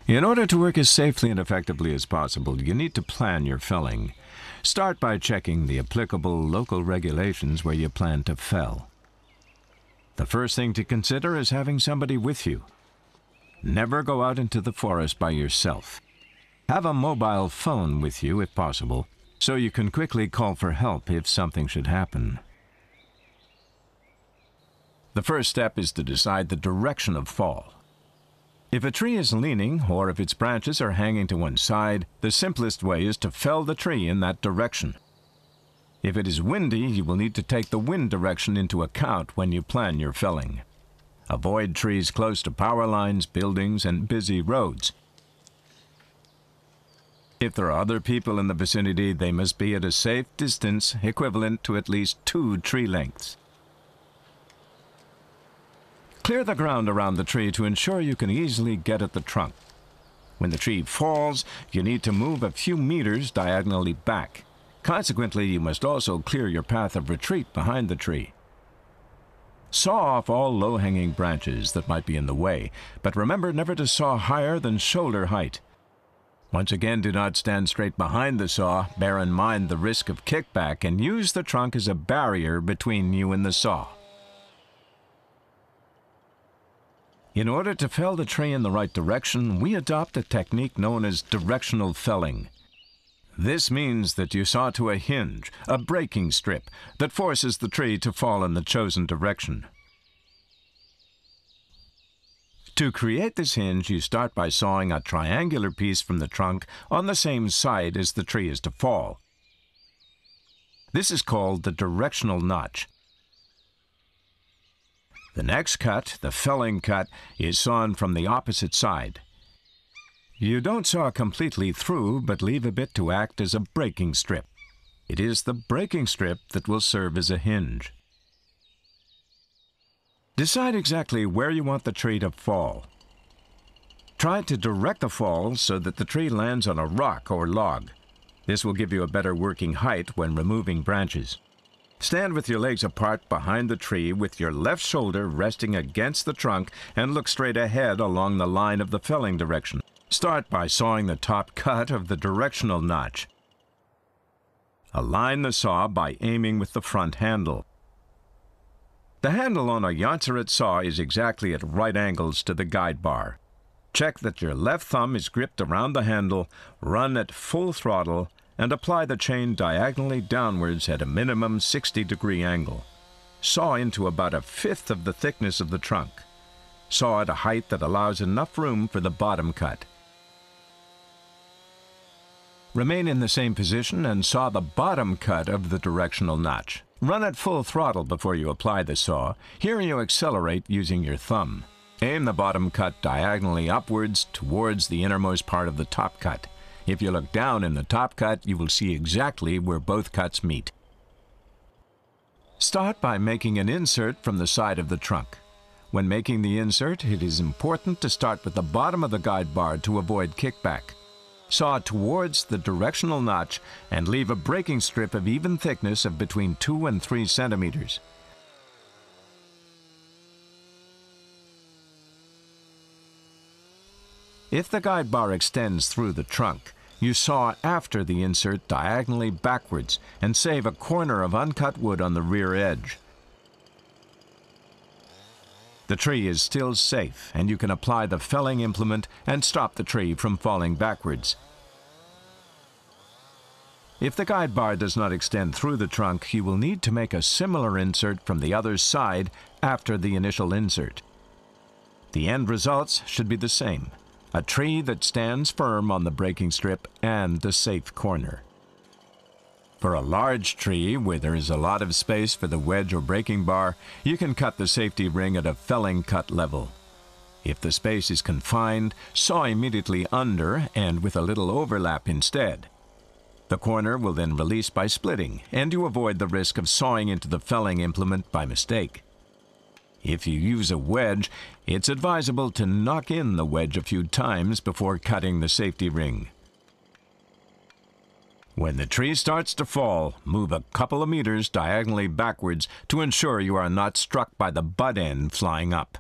In order to work as safely and effectively as possible, you need to plan your felling. Start by checking the applicable local regulations where you plan to fell. The first thing to consider is having somebody with you. Never go out into the forest by yourself. Have a mobile phone with you if possible, so you can quickly call for help if something should happen. The first step is to decide the direction of fall. If a tree is leaning, or if its branches are hanging to one side, the simplest way is to fell the tree in that direction. If it is windy, you will need to take the wind direction into account when you plan your felling. Avoid trees close to power lines, buildings, and busy roads. If there are other people in the vicinity, they must be at a safe distance equivalent to at least 2 tree lengths. Clear the ground around the tree to ensure you can easily get at the trunk. When the tree falls, you need to move a few meters diagonally back. Consequently, you must also clear your path of retreat behind the tree. Saw off all low-hanging branches that might be in the way, but remember never to saw higher than shoulder height. Once again, do not stand straight behind the saw. Bear in mind the risk of kickback and use the trunk as a barrier between you and the saw. In order to fell the tree in the right direction, we adopt a technique known as directional felling. This means that you saw to a hinge, a breaking strip, that forces the tree to fall in the chosen direction. To create this hinge, you start by sawing a triangular piece from the trunk on the same side as the tree is to fall. This is called the directional notch. The next cut, the felling cut, is sawn from the opposite side. You don't saw completely through, but leave a bit to act as a breaking strip. It is the breaking strip that will serve as a hinge. Decide exactly where you want the tree to fall. Try to direct the fall so that the tree lands on a rock or log. This will give you a better working height when removing branches. Stand with your legs apart behind the tree with your left shoulder resting against the trunk and look straight ahead along the line of the felling direction. Start by sawing the top cut of the directional notch. Align the saw by aiming with the front handle. The handle on a Jonsered saw is exactly at right angles to the guide bar. Check that your left thumb is gripped around the handle, run at full throttle, and apply the chain diagonally downwards at a minimum 60-degree angle. Saw into about 1/5 of the thickness of the trunk. Saw at a height that allows enough room for the bottom cut. Remain in the same position and saw the bottom cut of the directional notch. Run at full throttle before you apply the saw. Here you accelerate using your thumb. Aim the bottom cut diagonally upwards towards the innermost part of the top cut. If you look down in the top cut, you will see exactly where both cuts meet. Start by making an insert from the side of the trunk. When making the insert, it is important to start with the bottom of the guide bar to avoid kickback. Saw towards the directional notch and leave a breaking strip of even thickness of between 2 and 3 centimeters. If the guide bar extends through the trunk, you saw after the insert diagonally backwards and save a corner of uncut wood on the rear edge. The tree is still safe, and you can apply the felling implement and stop the tree from falling backwards. If the guide bar does not extend through the trunk, you will need to make a similar insert from the other side after the initial insert. The end results should be the same: a tree that stands firm on the breaking strip and a safe corner. For a large tree where there is a lot of space for the wedge or breaking bar, you can cut the safety ring at a felling cut level. If the space is confined, saw immediately under and with a little overlap instead. The corner will then release by splitting, and you avoid the risk of sawing into the felling implement by mistake. If you use a wedge, it's advisable to knock in the wedge a few times before cutting the safety ring. When the tree starts to fall, move a couple of meters diagonally backwards to ensure you are not struck by the butt end flying up.